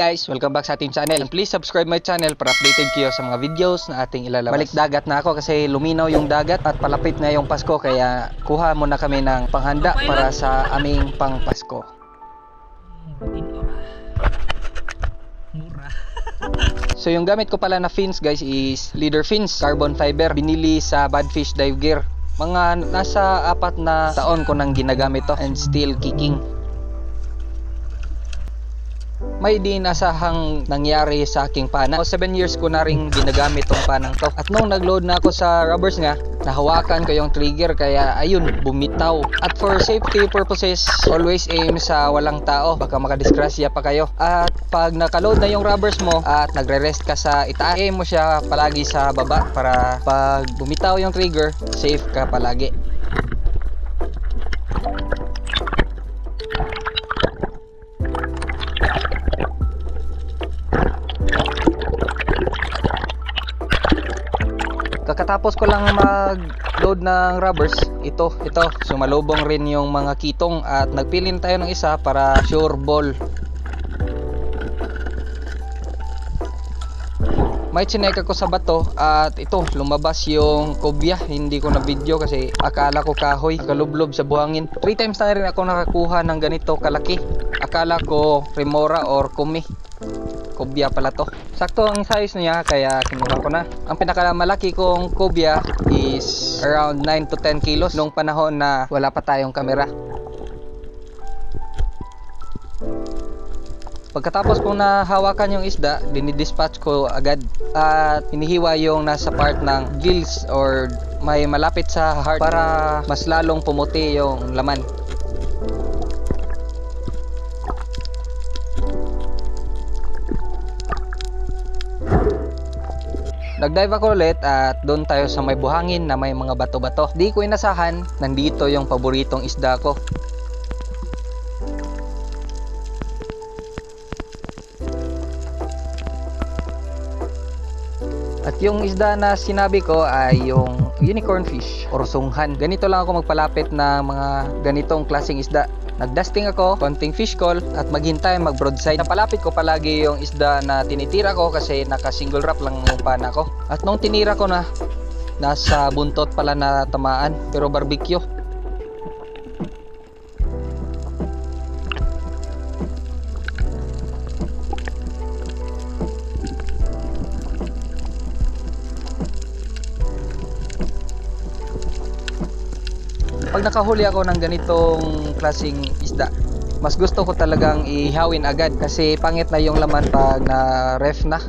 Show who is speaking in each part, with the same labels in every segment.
Speaker 1: guys, welcome back sa ating channel. And please subscribe my channel para updated kayo sa mga videos na ating ilalabas. Balik dagat na ako kasi luminaw yung dagat at palapit na yung Pasko, kaya kuha muna kami ng panghanda para sa aming pang Pasko.
Speaker 2: Mura.
Speaker 1: So yung gamit ko pala na fins guys is leader fins, carbon fiber. Binili sa Badfish Dive Gear. Mga nasa 4 na taon ko nang ginagamit to and still kicking. May dinasahang nangyari sa aking pana. 7 years ko na rin ginagamit tong panang to. At nung nagload na ako sa rubbers nga, nahawakan ko yung trigger kaya ayun, bumitaw. At for safety purposes, always aim sa walang tao. Baka makadisgrasya pa kayo. At pag nakaload na yung rubbers mo at nagre-rest ka sa itaas, aim mo siya palagi sa baba para pag bumitaw yung trigger, safe ka palagi. Kakatapos ko lang mag-load ng rubbers, ito, sumalubong rin yung mga kitong at nagpilin tayo ng isa para sure ball. May chinek ako sa bato at ito, lumabas yung cobia. Hindi ko na video kasi akala ko kahoy, kalublob sa buhangin. 3 times na rin ako nakakuha ng ganito kalaki. Akala ko remora or kumi. Cobia pala to. Sakto ang size niya kaya kinuha ko na. Ang pinakamalaki kong cobia is around 9 to 10 kilos nung panahon na wala pa tayong kamera. Pagkatapos kong nahawakan yung isda, dinidispatch ko agad at hinihiwa yung nasa part ng gills or may malapit sa heart para mas lalong pumuti yung laman. Nagdive ako ulit at doon tayo sa may buhangin na may mga bato-bato. Di ko inasahan, nandito yung paboritong isda ko. At yung isda na sinabi ko ay yung unicorn fish or sunghan. Ganito lang ako magpalapit ng mga ganitong klaseng isda. Nagdusting ako, konting fish call at maghintay mag-broadside. Napalapit ko palagi yung isda na tinitira ko kasi naka single wrap lang yung pana ko. At nung tinira ko na, nasa buntot pala na tamaan pero barbecue. Pag nakahuli ako ng ganitong klaseng isda, mas gusto ko talagang ihawin agad kasi pangit na yung laman pag na-ref na.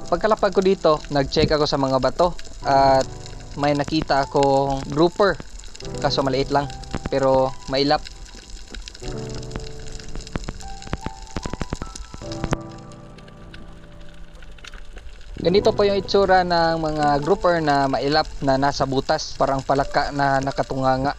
Speaker 1: Pagkalapag ko dito, nag-check ako sa mga bato at may nakita akong grouper. Kaso maliit lang pero mailap. Ganito po yung itsura ng mga grouper na mailap na nasa butas, parang palaka na nakatunganga.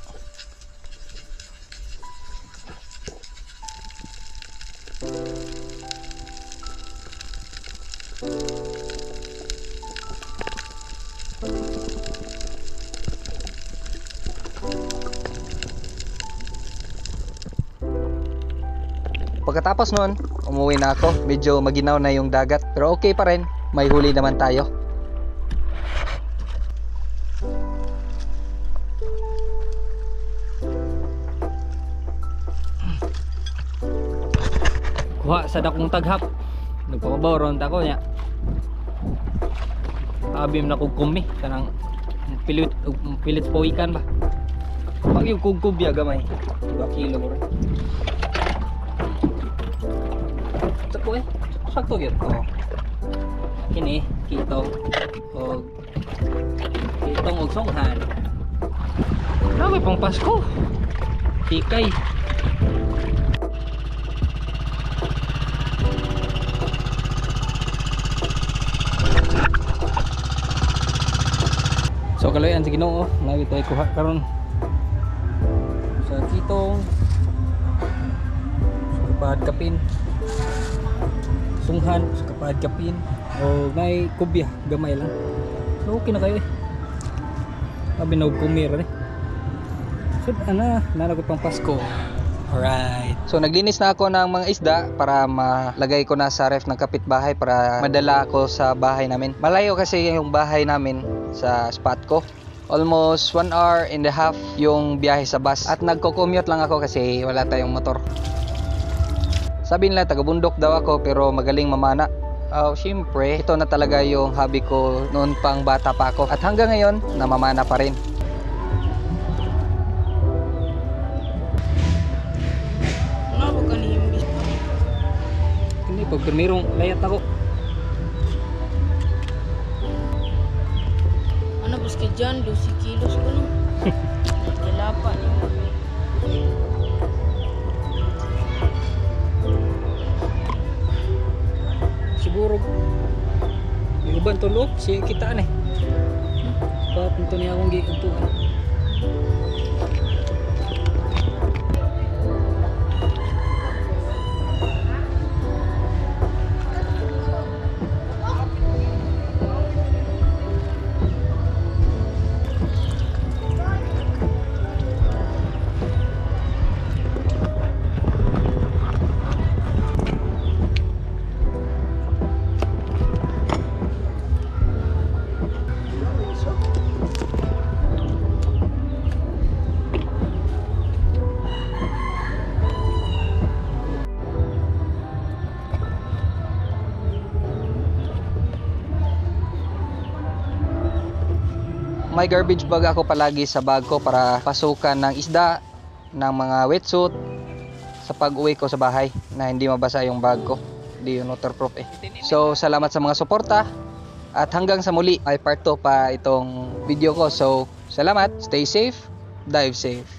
Speaker 1: Pagkatapos nun, umuwi na ako. Medyo maginaw na yung dagat pero okay pa rin. May huli naman tayo.
Speaker 2: Kuha sa dakong taghap. Nagpababaw ron tako nya. Abim na kog kumi kanang pilit pawikan ba. Pag yung kugkubya gamay. 2 kilo mo rin. Tako sakto gyud. Oh. Kini kitong og sunghan. Grabe pang Pasko. Tikay. So kaloyan sa Ginoo, lagi tayo kuha karon sa kitong sa kapad kapin. Sunghan sa kapad kapin. O may kubya gamay lang Okay na kayo eh. Sabi na kumira eh. So, nalagot pang Pasko. Alright.
Speaker 1: So naglinis na ako ng mga isda para malagay ko na sa ref ng kapitbahay para madala ko sa bahay namin. Malayo kasi yung bahay namin sa spot ko. Almost 1 hour and a half yung biyahe sa bus. At nagko-commute lang ako kasi wala tayong motor. Sabi nila taga-bundok daw ako pero magaling mamana. Oh, syempre, ito na talaga yung hobby ko noon pang bata pa ako. At hanggang ngayon, namamana pa rin.
Speaker 2: Hindi, pag primerong layat ako.
Speaker 3: Ano bus ka dyan? 12 kilos ko no? Kilapa niyo.
Speaker 2: Siguro, may uban to look, siya kitaan eh. Papunto niya akong gikuntuan.
Speaker 1: May garbage bag ako palagi sa bag ko para pasukan ng isda, ng mga wetsuit sa pag-uwi ko sa bahay na hindi mabasa yung bag ko. Hindi yung waterproof eh. So salamat sa mga suporta at hanggang sa muli ay part 2 pa itong video ko. So salamat, stay safe, dive safe.